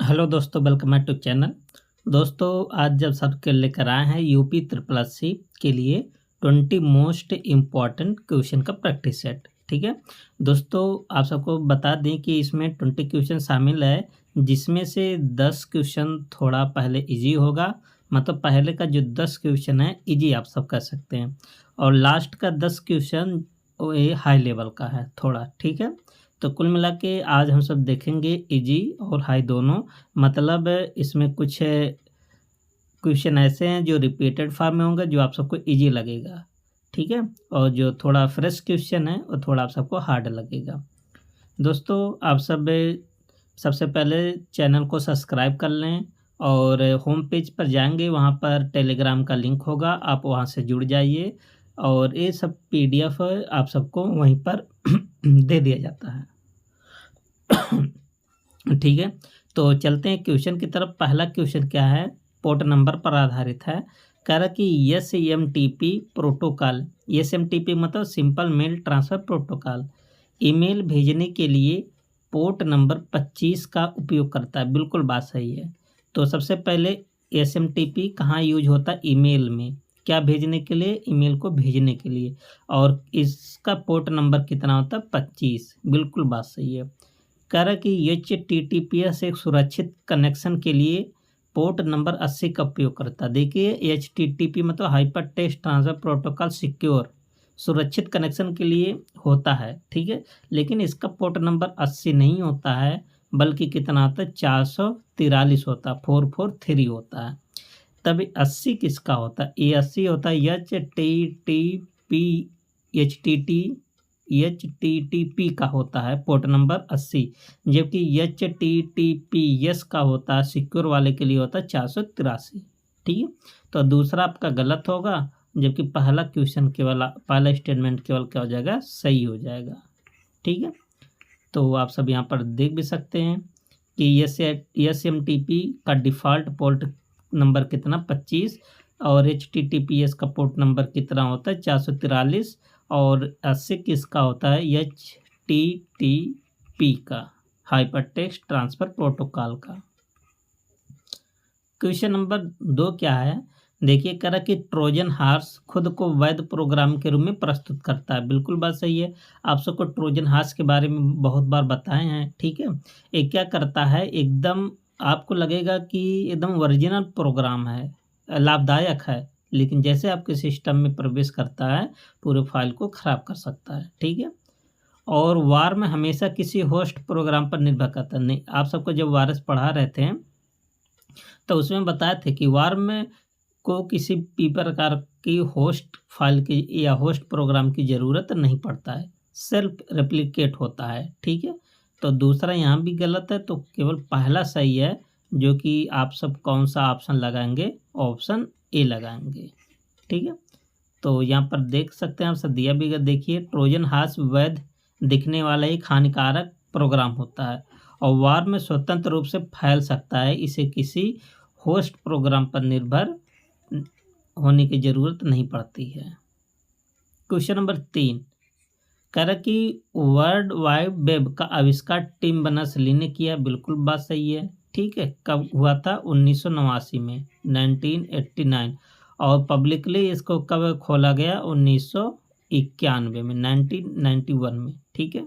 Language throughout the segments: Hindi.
हेलो दोस्तों, वेलकम बैक टू चैनल। दोस्तों, आज जब सबके लेकर आए हैं यूपी ट्रिपल एस सी के लिए 20 मोस्ट इम्पॉर्टेंट क्वेश्चन का प्रैक्टिस सेट। ठीक है दोस्तों, आप सबको बता दें कि इसमें 20 क्वेश्चन शामिल है, जिसमें से 10 क्वेश्चन थोड़ा पहले इजी होगा। मतलब पहले का जो 10 क्वेश्चन है इजी आप सब कर सकते हैं, और लास्ट का 10 क्वेश्चन ये हाई लेवल का है थोड़ा। ठीक है, तो कुल मिला के आज हम सब देखेंगे इजी और हाई दोनों। मतलब इसमें कुछ क्वेश्चन ऐसे हैं जो रिपीटेड फॉर्म में होंगे, जो आप सबको इजी लगेगा। ठीक है, और जो थोड़ा फ्रेश क्वेश्चन है वो थोड़ा आप सबको हार्ड लगेगा। दोस्तों, आप सब सबसे पहले चैनल को सब्सक्राइब कर लें, और होम पेज पर जाएंगे, वहाँ पर टेलीग्राम का लिंक होगा, आप वहाँ से जुड़ जाइए, और ये सब पीडीएफ आप सबको वहीं पर दे दिया जाता है। ठीक है, तो चलते हैं क्वेश्चन की तरफ। पहला क्वेश्चन क्या है, पोर्ट नंबर पर आधारित है। कह रहा कि SMTP प्रोटोकॉल, SMTP मतलब simple mail transfer protocol, email भेजने के लिए पोर्ट नंबर 25 का उपयोग करता है। बिल्कुल बात सही है। तो सबसे पहले SMTP कहाँ यूज होता है? ईमेल में। क्या भेजने के लिए? ईमेल को भेजने के लिए। और इसका पोर्ट नंबर कितना होता है? 25। बिल्कुल बात सही है। कह रहा कि HTTPS एक सुरक्षित कनेक्शन के लिए पोर्ट नंबर 80 का उपयोग करता है। देखिए, HTTP मतलब hyper text transfer protocol secure, सुरक्षित कनेक्शन के लिए होता है। ठीक है, लेकिन इसका पोर्ट नंबर 80 नहीं होता है, बल्कि कितना होता है? 443 होता है, 443 होता है। तब 80 किसका होता है? ये 80 होता है HTTP का होता है पोर्ट नंबर 80, जबकि HTTPS का होता है, सिक्योर वाले के लिए होता है 483। ठीक है, तो दूसरा आपका गलत होगा, जबकि पहला क्वेश्चन केवल, पहला स्टेटमेंट केवल क्या हो जाएगा? सही हो जाएगा। ठीक है, तो आप सब यहाँ पर देख भी सकते हैं कि SMTP का डिफ़ॉल्ट पोर्ट नंबर कितना? 25, और HTTPS का पोर्ट नंबर कितना होता है? 443, और 80 किसका होता है? HTTP का, हाइपर टेक्स्ट ट्रांसफ़र प्रोटोकॉल का। क्वेश्चन नंबर 2 क्या है? देखिए, कह रहा कि ट्रोजन हॉर्स खुद को वैध प्रोग्राम के रूप में प्रस्तुत करता है। बिल्कुल बात सही है। आप सबको ट्रोजन हॉर्स के बारे में बहुत बार बताए हैं। ठीक है, ये क्या करता है? एकदम आपको लगेगा कि एकदम ओरिजिनल प्रोग्राम है, लाभदायक है, लेकिन जैसे आपके सिस्टम में प्रवेश करता है, पूरे फाइल को ख़राब कर सकता है। ठीक है, और वार में हमेशा किसी होस्ट प्रोग्राम पर निर्भर करता नहीं। आप सबको जब वायरस पढ़ा रहे थे तो उसमें बताए थे कि वार में को किसी भी प्रकार की होस्ट फाइल की या होस्ट प्रोग्राम की ज़रूरत नहीं पड़ता है, सेल्फ रेप्लिकेट होता है। ठीक है, तो दूसरा यहाँ भी गलत है, तो केवल पहला सही है, जो कि आप सब कौन सा ऑप्शन लगाएंगे? ऑप्शन ए लगाएंगे। ठीक है, तो यहाँ पर देख सकते हैं आप सब दिया भी। देखिए, ट्रोजन हॉर्स वैध दिखने वाला एक हानिकारक प्रोग्राम होता है, और वार में स्वतंत्र रूप से फैल सकता है। इसे किसी होस्ट प्रोग्राम पर निर्भर होने की ज़रूरत नहीं पड़ती है। क्वेश्चन नंबर 3 कह रहा कि वर्ल्ड वाइड वेब का आविष्कार टिम बर्नर्स-ली ने किया। बिल्कुल बात सही है। ठीक है, कब हुआ था? 1989 में, 1989। और पब्लिकली इसको कब खोला गया? 1991 में, 1991 में। ठीक है,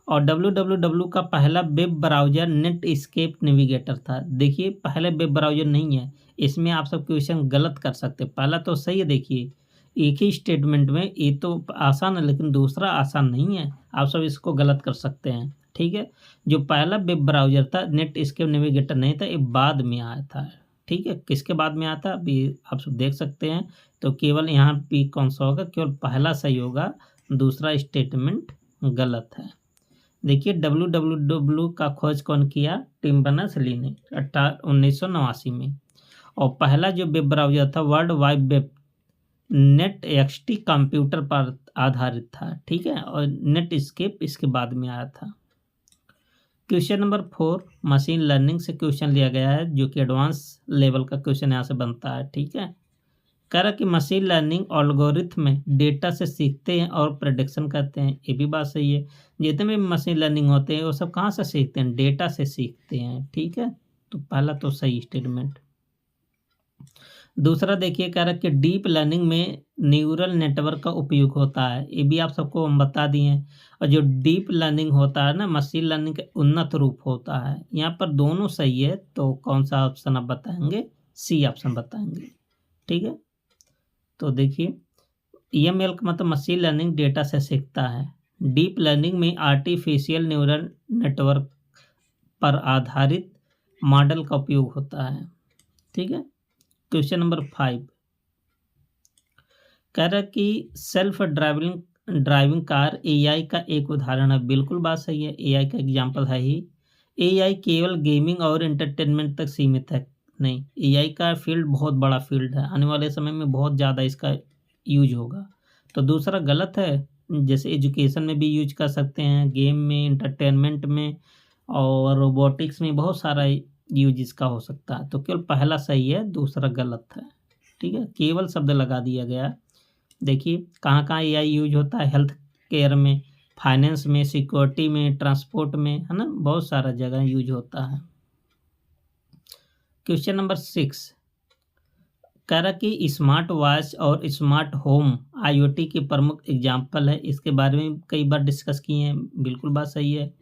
और www का पहला वेब ब्राउज़र नेटस्केप नेविगेटर था। देखिए, पहले वेब ब्राउज़र नहीं है, इसमें आप सब क्वेश्चन गलत कर सकते हैं। पहला तो सही है, देखिए एक ही स्टेटमेंट में, ये तो आसान है, लेकिन दूसरा आसान नहीं है, आप सब इसको गलत कर सकते हैं। ठीक है, जो पहला वेब ब्राउज़र था नेटस्केप नेविगेटर नहीं था, ये बाद में आया था। ठीक है, किसके बाद में आया था अभी आप सब देख सकते हैं। तो केवल यहाँ पे कौन सा होगा? केवल पहला सही होगा, दूसरा स्टेटमेंट गलत है। देखिए, www का खोज कौन किया? टिम बर्नर्स-ली ने 1989 में। और पहला जो वेब ब्राउज़र था वर्ल्ड वाइड वेब नेटएक्सटी कंप्यूटर पर आधारित था। ठीक है, और नेटस्केप इसके बाद में आया था। क्वेश्चन नंबर 4 मशीन लर्निंग से क्वेश्चन लिया गया है, जो कि एडवांस लेवल का क्वेश्चन यहाँ से बनता है। ठीक है, कह रहा कि मशीन लर्निंग एल्गोरिथम में डेटा से सीखते हैं और प्रेडिक्शन करते हैं, ये भी बात सही है। जितने भी मशीन लर्निंग होते हैं वो सब कहाँ से सीखते हैं, डेटा से सीखते हैं, ठीक है। तो पहला तो सही स्टेटमेंट। दूसरा देखिए, कह रहा है कि डीप लर्निंग में न्यूरल नेटवर्क का उपयोग होता है, ये भी आप सबको हम बता दिए हैं। और जो डीप लर्निंग होता है ना, मशीन लर्निंग का उन्नत रूप होता है। यहाँ पर दोनों सही है, तो कौन सा ऑप्शन आप बताएंगे, सी ऑप्शन बताएंगे, ठीक है। तो देखिए, ईएमएल का मतलब मशीन लर्निंग डेटा से सीखता है। डीप लर्निंग में आर्टिफिशियल न्यूरल नेटवर्क पर आधारित मॉडल का उपयोग होता है, ठीक है। क्वेश्चन नंबर 5 कह रहा है कि self driving driving car AI का एक उदाहरण है, बिल्कुल बात सही है, एआई का एग्जांपल है ही। एआई केवल गेमिंग और एंटरटेनमेंट तक सीमित है, नहीं, एआई का फील्ड बहुत बड़ा फील्ड है, आने वाले समय में बहुत ज़्यादा इसका यूज होगा। तो दूसरा गलत है, जैसे एजुकेशन में भी यूज कर सकते हैं, गेम में, एंटरटेनमेंट में और रोबोटिक्स में बहुत सारा यूज इसका हो सकता है। तो केवल पहला सही है, दूसरा गलत है, ठीक है। केवल शब्द लगा दिया गया। देखिए कहाँ कहाँ एआई यूज होता है, हेल्थ केयर में, फाइनेंस में, सिक्योरिटी में, ट्रांसपोर्ट में, है ना, बहुत सारा जगह यूज होता है। क्वेश्चन नंबर 6 कह रहा कि स्मार्ट वॉच और स्मार्ट होम आईओटी के प्रमुख एग्जाम्पल है, इसके बारे में कई बार डिस्कस किए हैं, बिल्कुल बात सही है।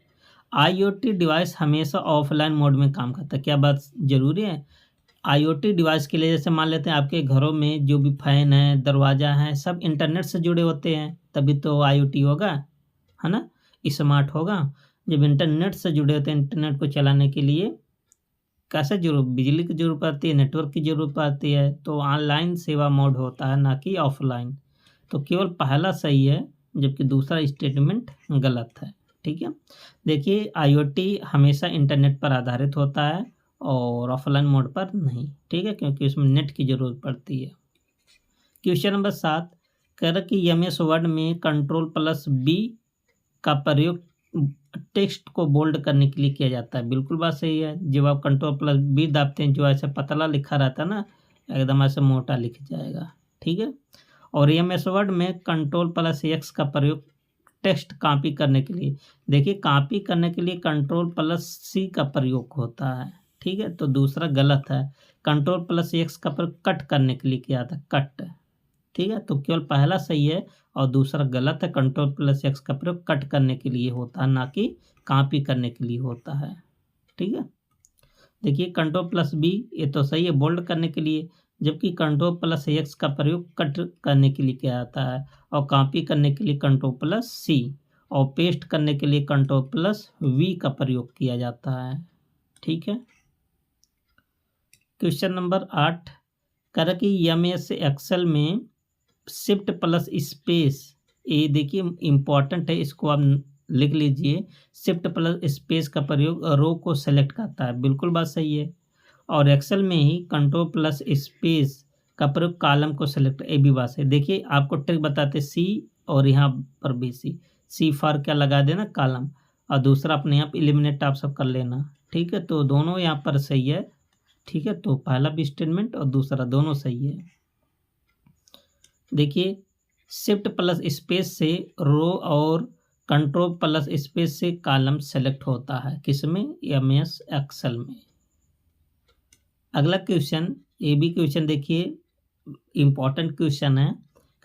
आईओटी डिवाइस हमेशा ऑफलाइन मोड में काम करता है, क्या बात जरूरी है। आईओटी डिवाइस के लिए जैसे मान लेते हैं आपके घरों में जो भी फैन है, दरवाजा है, सब इंटरनेट से जुड़े होते हैं, तभी तो आईओटी होगा, है ना, स्मार्ट होगा। जब इंटरनेट से जुड़े होते हैं, इंटरनेट को चलाने के लिए कैसे जरूरत, बिजली की जरूरत पड़ती है, नेटवर्क की जरूरत पड़ती है, तो ऑनलाइन सेवा मोड होता है, ना कि ऑफलाइन। तो केवल पहला सही है, जबकि दूसरा स्टेटमेंट गलत है, ठीक है। देखिए आईओटी हमेशा इंटरनेट पर आधारित होता है और ऑफलाइन मोड पर नहीं, ठीक है, क्योंकि उसमें नेट की ज़रूरत पड़ती है। क्वेश्चन नंबर 7 कह रहा कि एमएस वर्ड में Ctrl+B का प्रयोग टेक्स्ट को बोल्ड करने के लिए किया जाता है, बिल्कुल बात सही है। जब आप Ctrl+B दाबते हैं, जो ऐसे पतला लिखा रहता है ना, एकदम ऐसे मोटा लिख जाएगा, ठीक है। और एमएस वर्ड में Ctrl+X का प्रयोग टेक्स्ट कॉपी करने के लिए, देखिए कॉपी करने के लिए Ctrl+C का प्रयोग होता है, ठीक है। तो दूसरा गलत है, Ctrl+X का प्रयोग कट करने के लिए किया था, कट, ठीक है। तो केवल पहला सही है और दूसरा गलत है, Ctrl+X का प्रयोग कट करने के लिए होता है, ना कि कॉपी करने के लिए होता है, ठीक है। देखिए Ctrl+B ये तो सही है, बोल्ड करने के लिए, जबकि Ctrl+X का प्रयोग कट करने के लिए किया जाता है, और कॉपी करने के लिए Ctrl+C, और पेस्ट करने के लिए Ctrl+V का प्रयोग किया जाता है, ठीक है। क्वेश्चन नंबर 8 कह रहा कि एमएस एक्सेल में शिफ्ट प्लस स्पेस, ये देखिए इम्पॉर्टेंट है, इसको आप लिख लीजिए। शिफ्ट प्लस स्पेस का प्रयोग रो को सेलेक्ट करता है, बिल्कुल बात सही है। और एक्सेल में ही Ctrl+स्पेस का प्रयोग कॉलम को सेलेक्ट, ये भी बात सही। देखिए आपको ट्रिक बताते, सी और यहाँ पर भी सी फॉर क्या लगा देना, कॉलम, और दूसरा अपने यहाँ पर एलिमिनेट आप सब कर लेना, ठीक है। तो दोनों यहाँ पर सही है, ठीक है। तो पहला भी स्टेटमेंट और दूसरा दोनों सही है। देखिए शिफ्ट प्लस स्पेस से रो और Ctrl+स्पेस से कॉलम सेलेक्ट होता है, किसमें, एमएस एक्सेल में। अगला क्वेश्चन, ये भी क्वेश्चन देखिए इम्पोर्टेंट क्वेश्चन है।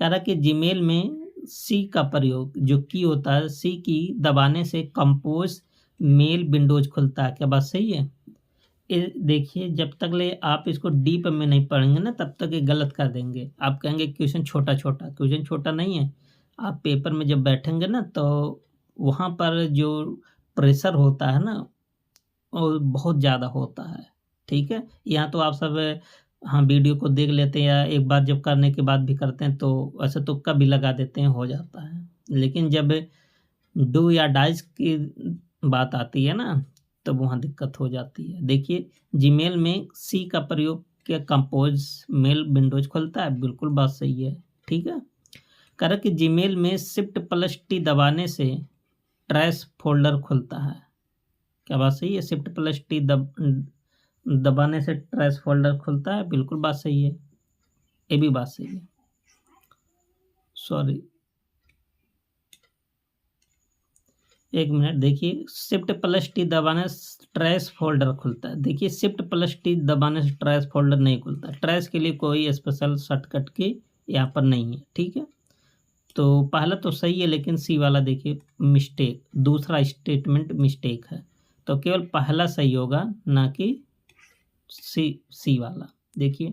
कह रहा कि जीमेल में सी का प्रयोग, जो की होता है, सी की दबाने से कंपोज मेल विंडोज खुलता है, क्या बात सही है। देखिए जब तक ले आप इसको डीप में नहीं पढ़ेंगे ना, तब तक ये गलत कर देंगे। आप कहेंगे क्वेश्चन छोटा छोटा, क्वेश्चन छोटा नहीं है। आप पेपर में जब बैठेंगे ना, तो वहाँ पर जो प्रेशर होता है ना, वो बहुत ज़्यादा होता है, ठीक है। यहाँ तो आप सब हाँ वीडियो को देख लेते हैं, या एक बार जब करने के बाद भी करते हैं, तो ऐसे तुक्का भी लगा देते हैं, हो जाता है। लेकिन जब डू या डाइज की बात आती है ना, तब वहाँ दिक्कत हो जाती है। देखिए जीमेल में सी का प्रयोग के कंपोज मेल विंडोज खुलता है, बिल्कुल बात सही है, ठीक है। कह कि जीमेल में Shift+T दबाने से ट्रैश फोल्डर खुलता है, क्या बात सही है। Shift+T दबाने से ट्रैश फोल्डर खुलता है, बिल्कुल बात सही है। ये भी बात सही है। सॉरी, एक मिनट, देखिए शिफ्ट प्लस टी दबाने से ट्रैश फोल्डर खुलता है। देखिए शिफ्ट प्लस टी दबाने से ट्रैश फोल्डर नहीं खुलता। ट्रैश के लिए कोई स्पेशल शॉर्टकट की यहाँ पर नहीं है, ठीक है। तो पहला तो सही है, लेकिन सी वाला देखिए मिस्टेक, दूसरा स्टेटमेंट मिस्टेक है। तो केवल पहला सही होगा, ना कि सी वाला। देखिए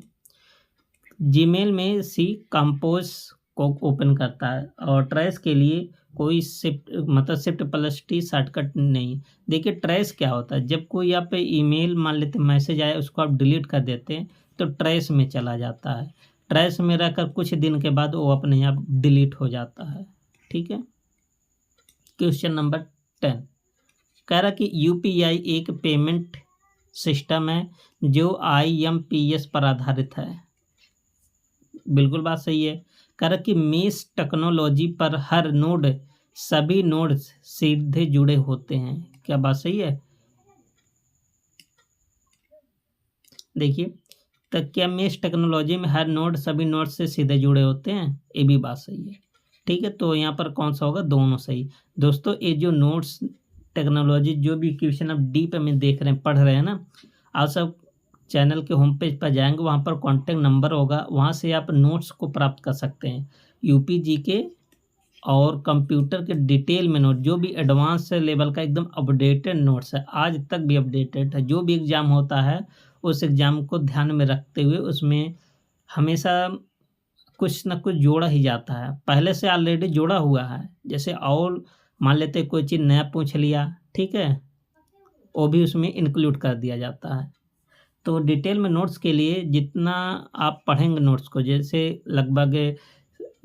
जीमेल में सी कंपोज को ओपन करता है और ट्रेस के लिए कोई शिफ्ट प्लस टी शॉर्टकट नहीं। देखिए ट्रेस क्या होता है, जब कोई आप ईमेल मान लेते मैसेज आया, उसको आप डिलीट कर देते हैं तो ट्रेस में चला जाता है। ट्रेस में रहकर कुछ दिन के बाद वो अपने आप डिलीट हो जाता है, ठीक है। क्वेश्चन नंबर 10 कह रहा कि यूपीआई एक पेमेंट सिस्टम है जो IMPS पर आधारित है। बिल्कुल बात सही है। कह रहा कि मेश टेक्नोलॉजी पर हर नोड सभी नोड सीधे जुड़े होते हैं। क्या बात सही है? देखिए, तो क्या मेश टेक्नोलॉजी में हर नोड सभी नोड से सीधे जुड़े होते हैं? ये भी बात सही है, ठीक है। तो यहाँ पर कौन सा होगा? दोनों सही। दोस्तों ये जो नोड्स टेक्नोलॉजी जो भी क्वेश्चन आप डीप में देख रहे हैं, पढ़ रहे हैं ना, आप सब चैनल के होम पेज पर जाएंगे, वहाँ पर कॉन्टैक्ट नंबर होगा, वहाँ से आप नोट्स को प्राप्त कर सकते हैं। यूपीजी के और कंप्यूटर के डिटेल में नोट, जो भी एडवांस लेवल का एकदम अपडेटेड नोट्स है, आज तक भी अपडेटेड है। जो भी एग्ज़ाम होता है उस एग्ज़ाम को ध्यान में रखते हुए उसमें हमेशा कुछ ना कुछ जोड़ा ही जाता है, पहले से ऑलरेडी जोड़ा हुआ है। जैसे और मान लेते कोई चीज़ नया पूछ लिया, ठीक है, वो भी उसमें इंक्लूड कर दिया जाता है। तो डिटेल में नोट्स के लिए जितना आप पढ़ेंगे नोट्स को, जैसे लगभग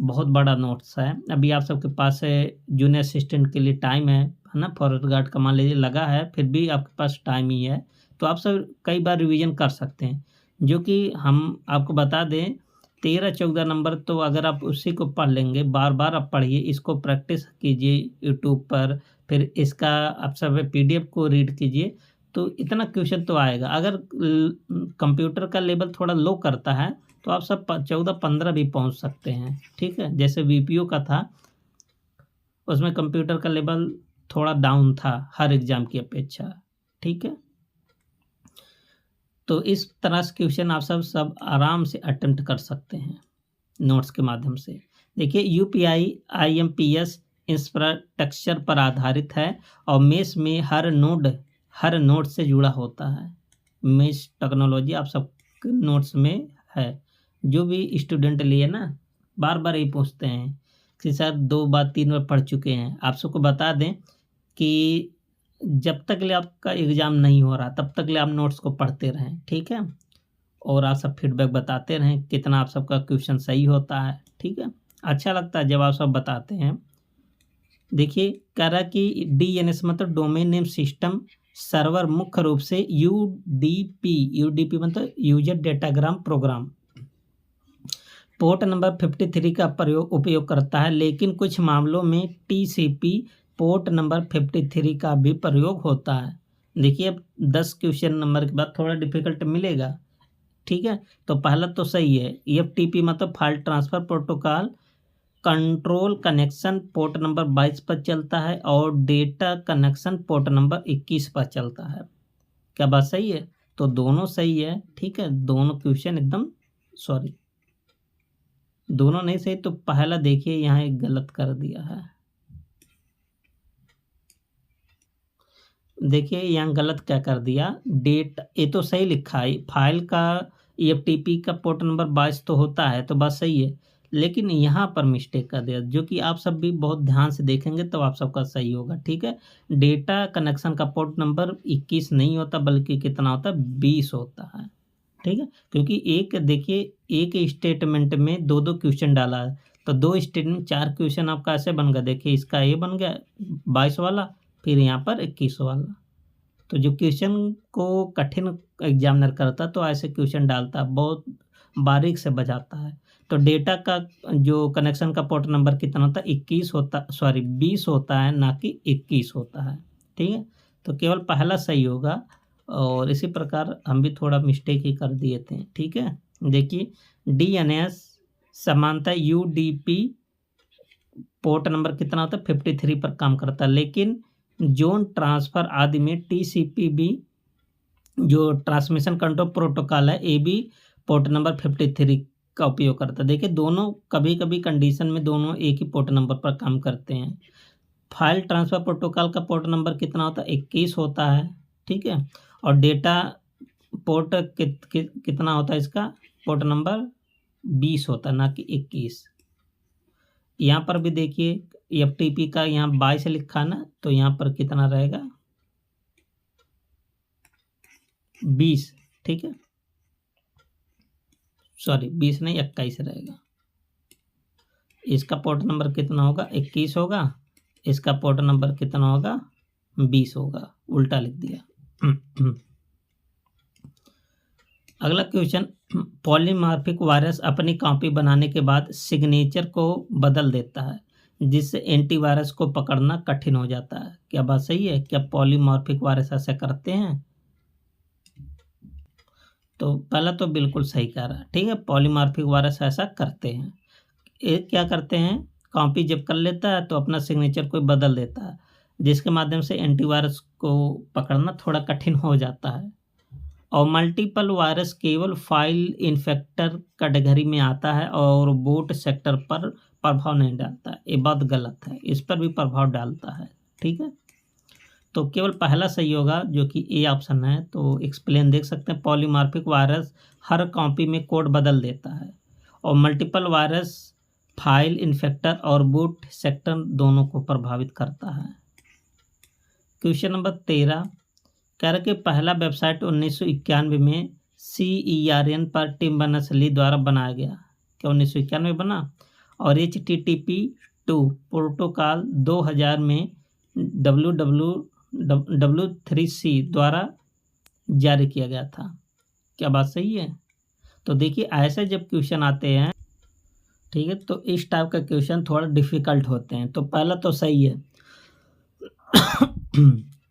बहुत बड़ा नोट्स है, अभी आप सबके पास जूनियर असिस्टेंट के लिए टाइम है ना, फॉरेस्ट गार्ड का मान लीजिए लगा है, फिर भी आपके पास टाइम ही है, तो आप सब कई बार रिवीजन कर सकते हैं। जो कि हम आपको बता दें 13-14 नंबर, तो अगर आप उसी को पढ़ लेंगे, बार बार आप पढ़िए, इसको प्रैक्टिस कीजिए यूट्यूब पर, फिर इसका आप सब PDF को रीड कीजिए, तो इतना क्वेश्चन तो आएगा। अगर कंप्यूटर का लेवल थोड़ा लो करता है तो आप सब 14-15 भी पहुंच सकते हैं, ठीक है। जैसे VPO का था, उसमें कंप्यूटर का लेवल थोड़ा डाउन था हर एग्जाम की अपेक्षा, ठीक है। तो इस तरह से क्वेश्चन आप सब आराम से अटेम्प्ट कर सकते हैं नोट्स के माध्यम से। देखिए यूपीआई IMPS इंफ्रास्ट्रक्चर पर आधारित है और मेश में हर नोड से जुड़ा होता है। मेश टेक्नोलॉजी आप सब नोट्स में है। जो भी स्टूडेंट लिए ना, बार बार यही पूछते हैं कि सर 2 बार 3 बार पढ़ चुके हैं। आप सबको बता दें कि जब तक ले आपका एग्ज़ाम नहीं हो रहा तब तक ले आप नोट्स को पढ़ते रहें, ठीक है। और आप सब फीडबैक बताते रहें कितना आप सबका क्वेश्चन सही होता है, ठीक है। अच्छा लगता है जब आप सब बताते हैं। देखिए कह रहा कि DNS मतलब डोमेन नेम सिस्टम सर्वर मुख्य रूप से UDP मतलब user datagram program port number 53 का उपयोग करता है, लेकिन कुछ मामलों में TCP पोर्ट नंबर 53 का भी प्रयोग होता है। देखिए अब 10 क्वेश्चन नंबर के बाद थोड़ा डिफिकल्ट मिलेगा, ठीक है। तो पहला तो सही है, FTP मतलब file transfer protocol control connection port number 22 पर चलता है और डेटा कनेक्शन पोर्ट नंबर 21 पर चलता है। क्या बात सही है? तो दोनों सही है, ठीक है। दोनों क्वेश्चन एकदम दोनों नहीं सही। तो पहला देखिए यहाँ एक गलत कर दिया है। देखिए यहाँ गलत क्या कर दिया, डेट ये तो सही लिखा है, फाइल का FTP का पोर्ट नंबर 22 तो होता है, तो बात सही है, लेकिन यहाँ पर मिस्टेक कर दिया, जो कि आप सब भी बहुत ध्यान से देखेंगे तो आप सबका सही होगा, ठीक है। डेटा कनेक्शन का पोर्ट नंबर 21 नहीं होता, बल्कि कितना होता है, 20 होता है, ठीक है। क्योंकि देखिए एक स्टेटमेंट में 2 क्वेश्चन डाला है, तो 2 स्टेटमेंट 4 क्वेश्चन आपका ऐसे बन गया। देखिए इसका ये बन गया 22 वाला, फिर यहाँ पर 21 वाला। तो जो क्वेश्चन को कठिन एग्जामिनर करता तो ऐसे क्वेश्चन डालता, बहुत बारीक से बजाता है। तो डेटा का जो कनेक्शन का पोर्ट नंबर कितना होता है, 20 होता है, ना कि 21 होता है, ठीक है। तो केवल पहला सही होगा, और इसी प्रकार हम भी थोड़ा मिस्टेक ही कर दिए थे, ठीक है। देखिए DNS समानता UDP पोर्ट नंबर कितना होता है 53 पर काम करता है, लेकिन जोन ट्रांसफ़र आदि में TCP/IP जो ट्रांसमिशन कंट्रोल प्रोटोकॉल है AB पोर्ट नंबर 53 का उपयोग करता है। देखिए दोनों कभी-कभी कंडीशन में दोनों एक ही पोर्ट नंबर पर काम करते हैं। फाइल ट्रांसफ़र प्रोटोकॉल का पोर्ट नंबर कितना होता है 21 होता है, ठीक है। और डेटा पोर्ट कितना होता है इसका पोर्ट नंबर 20 होता है, ना कि 21। यहाँ पर भी देखिए FTP का यहाँ 22 लिखा ना, तो यहाँ पर कितना रहेगा 20, ठीक है। सॉरी 20 नहीं 21 रहेगा। इसका पोर्ट नंबर कितना होगा 21 होगा, इसका पोर्ट नंबर कितना होगा 20 होगा, उल्टा लिख दिया। अगला क्वेश्चन, पॉलीमॉर्फिक वायरस अपनी कॉपी बनाने के बाद सिग्नेचर को बदल देता है, जिससे एंटीवायरस को पकड़ना कठिन हो जाता है। क्या बात सही है? क्या पॉलीमॉर्फिक वायरस ऐसा करते हैं? तो पहला तो बिल्कुल सही कह रहा है, ठीक है। पॉलीमॉर्फिक वायरस ऐसा करते हैं। एक क्या करते हैं, कॉपी जब कर लेता है तो अपना सिग्नेचर को बदल देता है, जिसके माध्यम से एंटीवायरस को पकड़ना थोड़ा कठिन हो जाता है। और मल्टीपल वायरस केवल फाइल इन्फेक्टर कैटेगरी में आता है और बूट सेक्टर पर प्रभाव नहीं डालता है। ये बात गलत है, इस पर भी प्रभाव डालता है, ठीक है। तो केवल पहला सही होगा जो कि ए ऑप्शन है। तो एक्सप्लेन देख सकते हैं, पॉलीमॉर्फिक वायरस हर कॉपी में कोड बदल देता है और मल्टीपल वायरस फाइल इन्फेक्टर और बूट सेक्टर दोनों को प्रभावित करता है। क्वेश्चन नंबर 13 कह रहा कि पहला वेबसाइट 1991 में CERN पर टिम बर्नर्स-ली द्वारा बनाया गया। क्या 1991 में बना? और HTTP/2 प्रोटोकॉल 2000 में W3C द्वारा जारी किया गया था। क्या बात सही है? तो देखिए ऐसे जब क्वेश्चन आते हैं, ठीक है, तो इस टाइप का क्वेश्चन थोड़ा डिफिकल्ट होते हैं। तो पहला तो सही है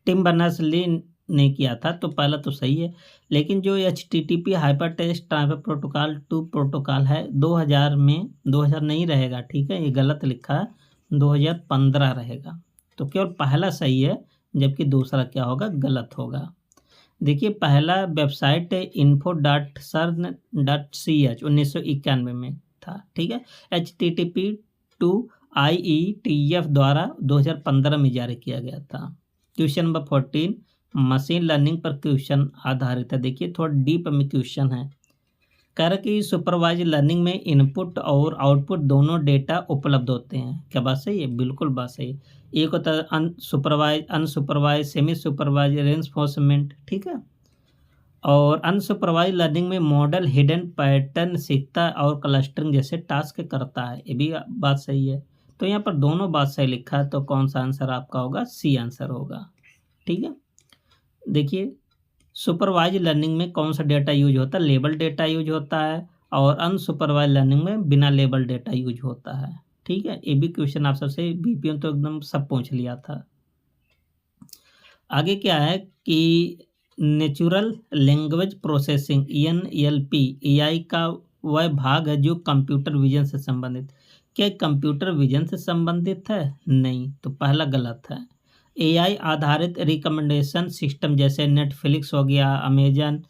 टिम बर्नर्स-ली ने किया था, तो पहला तो सही है। लेकिन जो HTTP hypertext transfer protocol 2 protocol है 2000 में, 2000 नहीं रहेगा, ठीक है, ये गलत लिखा है, 2015 रहेगा। तो केवल पहला सही है, जबकि दूसरा क्या होगा गलत होगा। देखिए पहला वेबसाइट info.cern.ch 1991 में था, ठीक है। HTTP/2 IETF द्वारा 2015 में जारी किया गया था। क्वेश्चन नंबर 14 मशीन लर्निंग पर क्वेश्चन आधारित है। देखिए थोड़ा डीप में क्वेश्चन है। कह रहा कि सुपरवाइज लर्निंग में इनपुट और आउटपुट दोनों डेटा उपलब्ध होते हैं। क्या बात सही है? बिल्कुल बात सही है। एक होता है unsupervised, unsupervised, semi supervised, reinforcement, ठीक है। और अनसुपरवाइज लर्निंग में मॉडल हिडन पैटर्न सीखता और क्लस्टरिंग जैसे टास्क करता है। ये भी बात सही है। तो यहाँ पर दोनों बात सही लिखा है, तो कौन सा आंसर आपका होगा? सी आंसर होगा, ठीक है। देखिए सुपरवाइज लर्निंग में कौन सा डेटा यूज होता है? लेबल डेटा यूज होता है, और अनसुपरवाइज लर्निंग में बिना लेबल डेटा यूज होता है, ठीक है। ये भी क्वेश्चन आप सबसे बीपीएम तो एकदम सब पूछ लिया था। आगे क्या है कि natural language processing NLP AI का वह भाग है जो कंप्यूटर विजन से संबंधित। क्या कंप्यूटर विजन से संबंधित है? नहीं, तो पहला गलत है। AI आधारित रिकमेंडेशन सिस्टम जैसे नेटफ्लिक्स हो गया, अमेजन,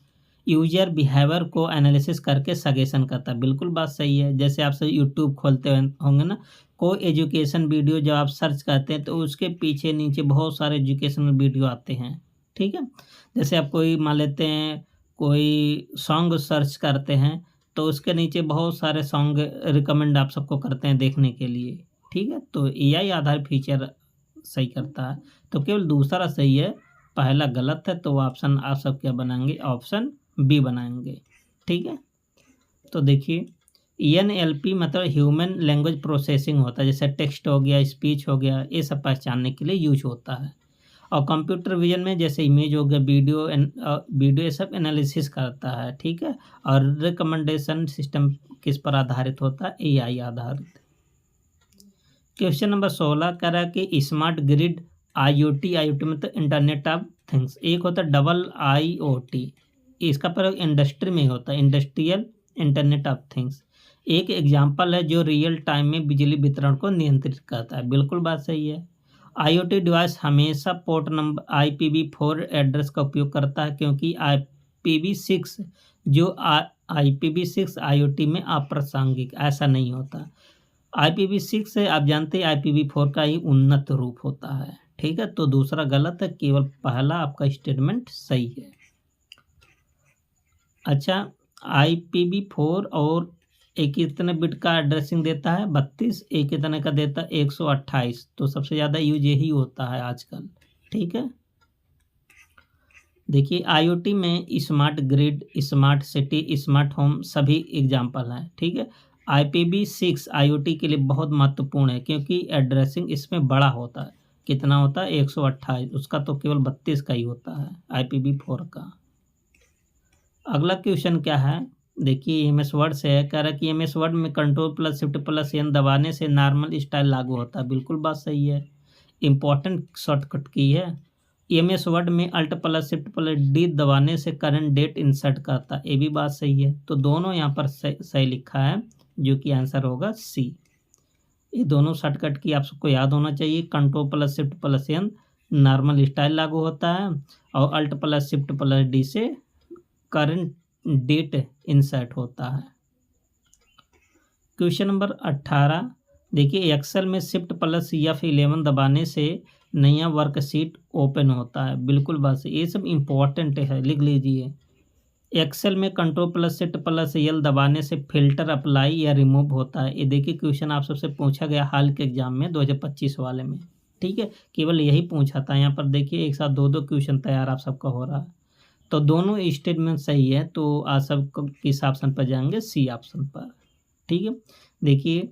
यूजर बिहेवियर को एनालिसिस करके सजेशन करता है। बिल्कुल बात सही है। जैसे आप सब यूट्यूब खोलते होंगे ना, कोई एजुकेशन वीडियो जब आप सर्च करते हैं तो उसके पीछे नीचे बहुत सारे एजुकेशनल वीडियो आते हैं, ठीक है। जैसे आप कोई मान लेते हैं कोई सॉन्ग सर्च करते हैं तो उसके नीचे बहुत सारे सॉन्ग रिकमेंड आप सबको करते हैं देखने के लिए, ठीक है। तो AI आधारित फीचर सही करता है। तो केवल दूसरा सही है, पहला गलत है। तो ऑप्शन आप सब क्या बनाएंगे? ऑप्शन बी बनाएंगे, ठीक है। तो देखिए NLP मतलब ह्यूमन लैंग्वेज प्रोसेसिंग होता है, जैसे टेक्स्ट हो गया, स्पीच हो गया, ये सब पहचानने के लिए यूज होता है। और कंप्यूटर विजन में जैसे इमेज हो गया, वीडियो ये सब एनालिसिस करता है, ठीक है। और रिकमेंडेशन सिस्टम किस पर आधारित होता है? AI आधारित। क्वेश्चन नंबर 16 कह रहा है कि स्मार्ट ग्रिड IoT मतलब इंटरनेट ऑफ थिंग्स। एक होता है डबल IoT, इसका प्रयोग इंडस्ट्री में होता है, इंडस्ट्रियल इंटरनेट ऑफ थिंग्स एक एग्जाम्पल है जो रियल टाइम में बिजली वितरण को नियंत्रित करता है। बिल्कुल बात सही है। आईओटी डिवाइस हमेशा पोर्ट नंबर IPv4 एड्रेस का उपयोग करता है, क्योंकि IPv6 जो IPv6 आईओटी में अप्रासंगिक ऐसा नहीं होता। IPv6 से आप जानते हैं IPv4 का ही उन्नत रूप होता है। ठीक है, तो दूसरा गलत है, केवल पहला आपका स्टेटमेंट सही है। अच्छा, IPv4 और एक कितने बिट का एड्रेसिंग देता है 32, एक कितने का देता है 128। तो सबसे ज़्यादा यूज यही होता है आजकल। ठीक है, देखिए आईओटी में smart grid, smart city, smart home सभी एग्जाम्पल हैं। ठीक है, IPv6 आईओटी के लिए बहुत महत्वपूर्ण है, क्योंकि एड्रेसिंग इसमें बड़ा होता है। कितना होता है 128, उसका तो केवल 32 का ही होता है IPv4 का। अगला क्वेश्चन क्या है, देखिए MS वर्ड से है। कह रहा है कि MS वर्ड में Ctrl+Shift+N दबाने से नॉर्मल स्टाइल लागू होता है। बिल्कुल बात सही है, इंपॉर्टेंट शॉर्टकट की है। MS वर्ड में Alt+Shift+D दबाने से करंट डेट इंसर्ट करता है। ये भी बात सही है। तो दोनों यहाँ पर सही लिखा है, जो कि आंसर होगा C। ये दोनों शॉर्टकट की आप सबको याद होना चाहिए। Ctrl+Shift+N नॉर्मल स्टाइल लागू होता है, और Alt+Shift+D से करंट डेट इंसर्ट होता है। क्वेश्चन नंबर 18, देखिए एक्सेल में Shift+F11 दबाने से नया वर्कशीट ओपन होता है। बिल्कुल बात सही, ये सब इम्पोर्टेंट है, लिख लीजिए। एक्सेल में Ctrl+Shift+L दबाने से फिल्टर अप्लाई या रिमूव होता है। ये देखिए क्वेश्चन आप सबसे पूछा गया हाल के एग्जाम में 2025 वाले में। ठीक है, केवल यही पूछा था। यहाँ पर देखिए एक साथ दो क्वेश्चन तैयार आप सबका हो रहा है। तो दोनों स्टेटमेंट सही है, तो आप सब किस ऑप्शन पर जाएंगे, C ऑप्शन पर। ठीक है, देखिए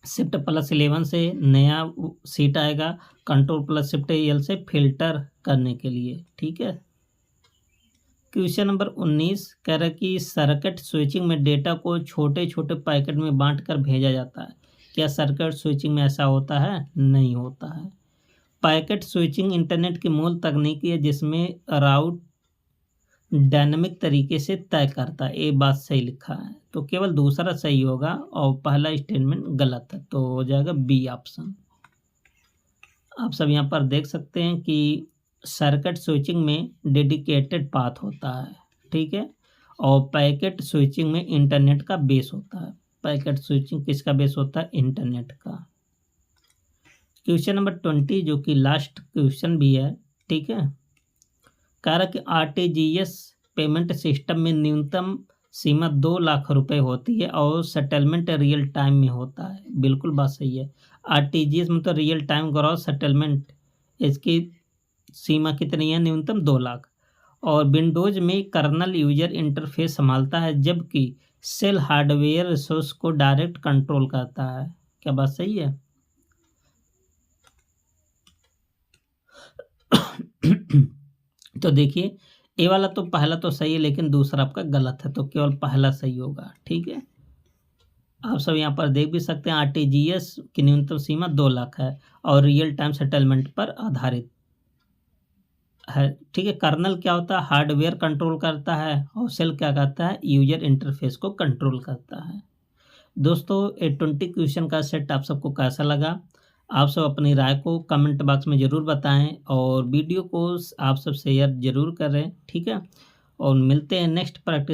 Shift+11 से नया सीट आएगा, Ctrl+Shift+L से फिल्टर करने के लिए। ठीक है, क्वेश्चन नंबर 19 कह रहा है कि सर्किट स्विचिंग में डेटा को छोटे छोटे पैकेट में बांटकर भेजा जाता है। क्या सर्किट स्विचिंग में ऐसा होता है? नहीं होता है। पैकेट स्विचिंग इंटरनेट की मूल तकनीक है, जिसमें राउट डायनामिक तरीके से तय करता है। ये बात सही लिखा है, तो केवल दूसरा सही होगा और पहला स्टेटमेंट गलत है, तो हो जाएगा B ऑप्शन। आप सब यहाँ पर देख सकते हैं कि सर्किट स्विचिंग में डेडिकेटेड पाथ होता है। ठीक है, और पैकेट स्विचिंग में इंटरनेट का बेस होता है। पैकेट स्विचिंग किसका बेस होता है? इंटरनेट का। क्वेश्चन नंबर 20 जो कि लास्ट क्वेश्चन भी है। ठीक है, कह रहा कि RTGS पेमेंट सिस्टम में न्यूनतम सीमा 2 लाख रुपए होती है और सेटलमेंट रियल टाइम में होता है। बिल्कुल बात सही है। RTGS मतलब रियल टाइम ग्रॉस सेटलमेंट, इसकी सीमा कितनी है? न्यूनतम 2 लाख। और विंडोज में कर्नल यूजर इंटरफेस संभालता है, जबकि सेल हार्डवेयर रिसोर्स को डायरेक्ट कंट्रोल करता है। क्या बात सही है? तो देखिए ए वाला तो पहला तो सही है, लेकिन दूसरा आपका गलत है, तो केवल पहला सही होगा। ठीक है, आप सब यहाँ पर देख भी सकते हैं RTGS की न्यूनतम सीमा 2 लाख है और रियल टाइम सेटलमेंट पर आधारित है। ठीक है, कर्नल क्या होता है? हार्डवेयर कंट्रोल करता है, और सेल क्या करता है? यूजर इंटरफेस को कंट्रोल करता है। दोस्तों, ये 20 क्वेश्चन का सेट आप सबको कैसा लगा? आप सब अपनी राय को कमेंट बॉक्स में ज़रूर बताएं, और वीडियो को आप सब शेयर ज़रूर करें। ठीक है, और मिलते हैं नेक्स्ट प्रैक्टिस